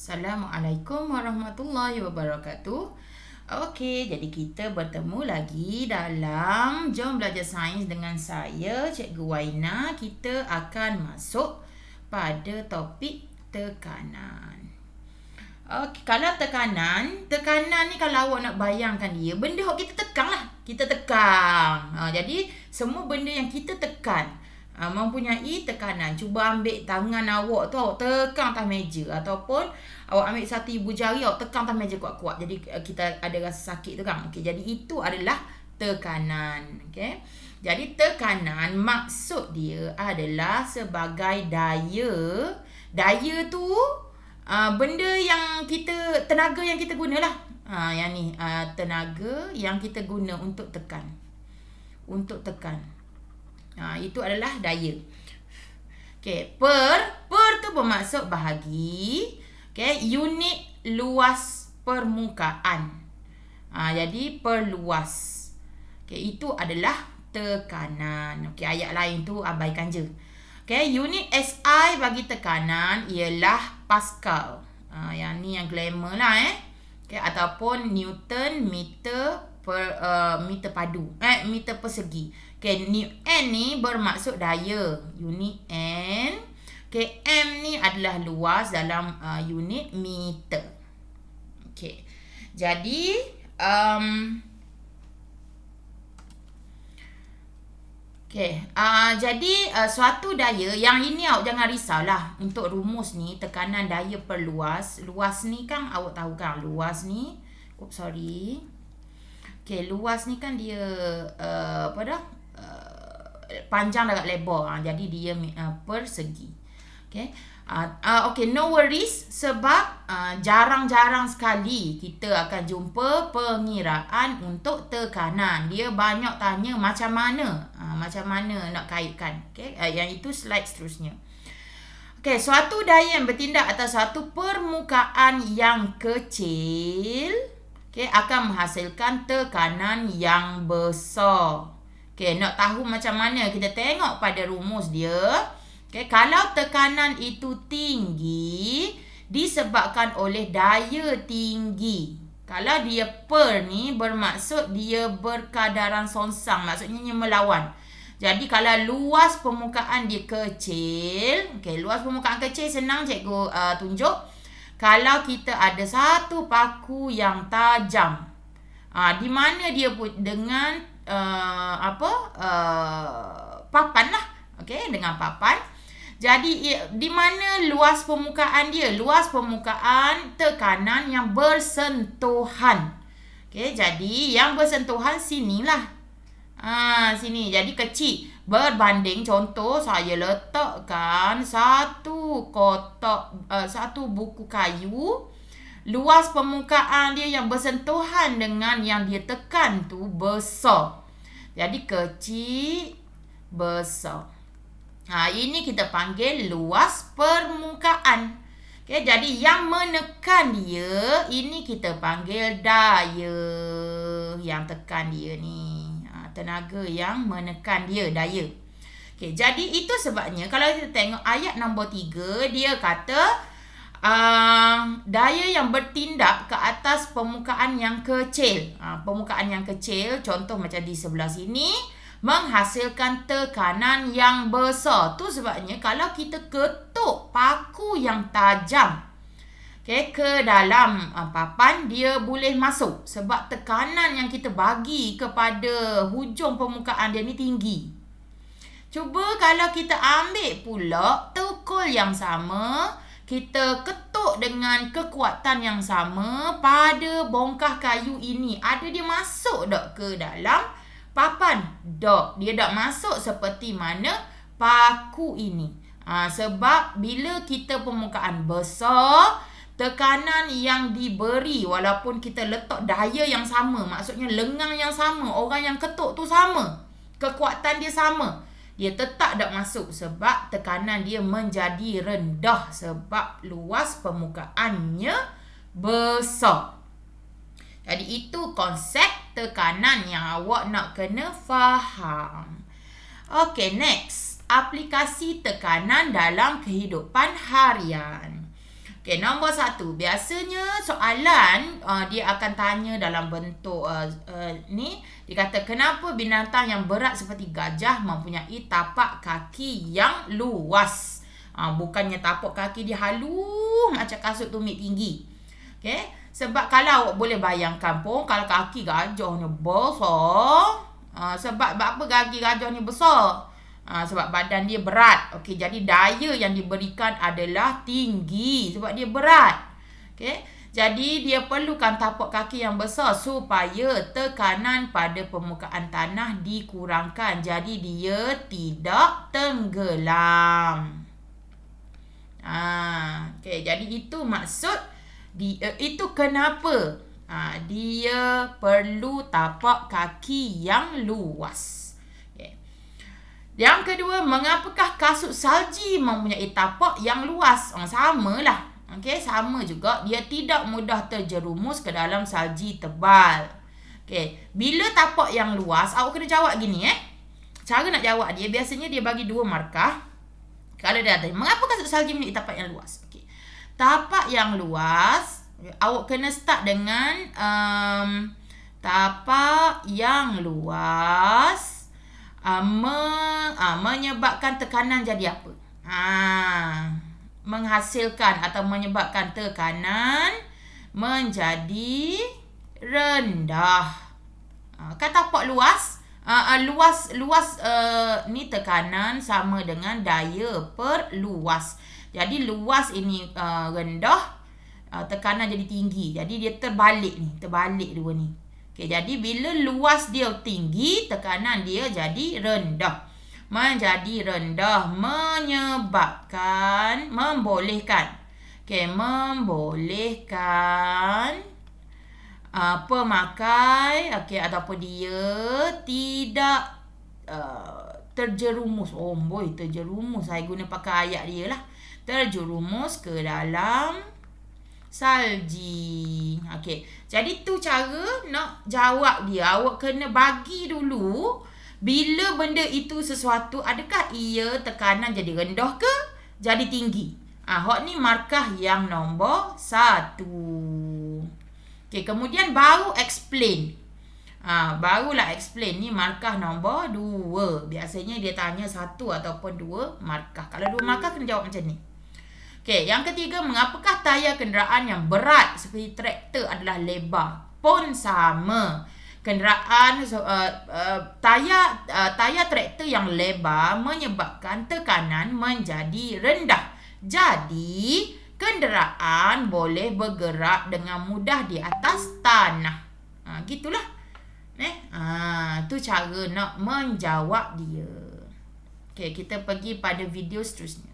Assalamualaikum warahmatullahi wabarakatuh. Okey, jadi kita bertemu lagi dalam Jom Belajar Sains dengan saya, Cikgu Waina. Kita akan masuk pada topik tekanan. Okey, kalau tekanan ni kalau awak nak bayangkan dia, benda yang kita tekan lah. Kita tekan. Jadi, semua benda yang kita tekan mempunyai tekanan. Cuba ambil tangan awak tu, awak tekan atas meja. Ataupun awak ambil satu ibu jari, awak tekan atas meja kuat-kuat. Jadi kita ada rasa sakit tu kan. Okay, jadi itu adalah tekanan. Okay. Jadi tekanan maksud dia adalah sebagai daya. Daya tu benda yang tenaga yang kita gunalah. Yang ni tenaga yang kita guna untuk tekan. Untuk tekan. Itu adalah daya. Okey, per tu bermaksud bahagi. Okey, unit luas permukaan. Jadi perluas. Okey, itu adalah tekanan. Okey, ayat lain tu abaikan je. Okey, unit SI bagi tekanan ialah Pascal. Yang ni yang glamour lah Okey, ataupun Newton meter meter padu. Meter persegi. Okay, N ni bermaksud daya. Unit N. Okay, M ni adalah luas dalam unit meter. Okay. Jadi, suatu daya, yang ini awak jangan risaulah. Untuk rumus ni, tekanan daya per luas. Luas ni kan awak tahu kan, luas ni. Okay, luas ni kan dia panjang dekat lebar. Jadi dia persegi. Okay. Okay, no worries. Sebab jarang-jarang sekali kita akan jumpa pengiraan untuk tekanan. Dia banyak tanya macam mana. Macam mana nak kaitkan. Okay. Yang itu slide seterusnya. Okay, suatu daya yang bertindak atas suatu permukaan yang kecil akan menghasilkan tekanan yang besar. Okay, nak tahu macam mana? Kita tengok pada rumus dia. Okay, kalau tekanan itu tinggi, disebabkan oleh daya tinggi. Kalau dia per ni, bermaksud dia berkadaran songsang. Maksudnya dia melawan. Jadi, kalau luas permukaan dia kecil. Okay, luas permukaan kecil senang cikgu tunjuk. Kalau kita ada satu paku yang tajam. Di mana dia dengan papan lah. Okey, dengan papan. Jadi di mana luas permukaan dia? Luas permukaan tekanan yang bersentuhan. Okey, jadi yang bersentuhan sinilah. Sini. Jadi kecil. Berbanding contoh saya letakkan satu buku kayu. Luas permukaan dia yang bersentuhan dengan yang dia tekan tu besar. Jadi kecil, besar. Ini kita panggil luas permukaan. Okay, jadi yang menekan dia, ini kita panggil daya. Yang tekan dia ni. Tenaga yang menekan dia, daya. Okay, jadi itu sebabnya kalau kita tengok ayat nombor 3, dia kata daya yang bertindak ke atas permukaan yang kecil. Permukaan yang kecil, contoh macam di sebelah sini, menghasilkan tekanan yang besar. Tu sebabnya kalau kita ketuk paku yang tajam ke dalam papan, dia boleh masuk. Sebab tekanan yang kita bagi kepada hujung permukaan dia ni tinggi. Cuba kalau kita ambil pula tukul yang sama, kita ketuk dengan kekuatan yang sama pada bongkah kayu ini. Ada dia masuk tak ke dalam papan? Tak. Dia tak masuk seperti mana paku ini. Sebab bila kita permukaan besar, tekanan yang diberi walaupun kita letak daya yang sama, maksudnya lengan yang sama, orang yang ketuk tu sama, kekuatan dia sama, dia tetap tak masuk sebab tekanan dia menjadi rendah sebab luas permukaannya besar. Jadi itu konsep tekanan yang awak nak kena faham. Okay, next. Aplikasi tekanan dalam kehidupan harian. Okey, nombor 1. Biasanya soalan dia akan tanya dalam bentuk ni. Dia kata, kenapa binatang yang berat seperti gajah mempunyai tapak kaki yang luas? Bukannya tapak kaki dia halus macam kasut tumit tinggi. Okey, sebab kalau awak boleh bayangkan pun, kalau kaki gajah ni besar. Sebab apa kaki gajah ni besar? Sebab badan dia berat. Okey, jadi daya yang diberikan adalah tinggi sebab dia berat. Okey, jadi dia perlukan tapak kaki yang besar supaya tekanan pada permukaan tanah dikurangkan. Jadi dia tidak tenggelam. Okey, jadi itu maksud itu kenapa dia perlu tapak kaki yang luas. Okay. Yang kedua, mengapakah kasut salji mempunyai tapak yang luas? Samalah. Okey, sama juga. Dia tidak mudah terjerumus ke dalam salji tebal. Okey, bila tapak yang luas, awak kena jawab gini Cara nak jawab dia, biasanya dia bagi 2 markah. Kalau dia ada, mengapa kasut salji mempunyai tapak yang luas? Okey. Tapak yang luas, awak kena start dengan tapak yang luas menyebabkan tekanan jadi apa? Menghasilkan atau menyebabkan tekanan menjadi rendah. Kan tapak luas? Luas ni tekanan sama dengan daya per luas. Jadi luas ini rendah, tekanan jadi tinggi. Jadi dia terbalik dua ni. Okey, jadi bila luas dia tinggi, tekanan dia jadi rendah. Menjadi rendah membolehkan pemakai ataupun dia tidak terjerumus. Terjerumus. Saya guna pakai ayat dia lah. Terjerumus ke dalam salji. Okey. Jadi tu cara nak jawab dia. Awak kena bagi dulu bila benda itu sesuatu, adakah ia tekanan jadi rendah ke jadi tinggi? Hak ni markah yang nombor 1. Okey, kemudian baru explain. Barulah explain ni markah nombor 2. Biasanya dia tanya 1 ataupun 2 markah. Kalau 2 markah kena jawab macam ni. Okey, yang ketiga, mengapakah tayar kenderaan yang berat seperti traktor adalah lebar? Pun sama. Kenderaan tayar traktor yang lebar menyebabkan tekanan menjadi rendah. Jadi, kenderaan boleh bergerak dengan mudah di atas tanah. Gitulah. Tu cara nak menjawab dia. Okey, kita pergi pada video seterusnya.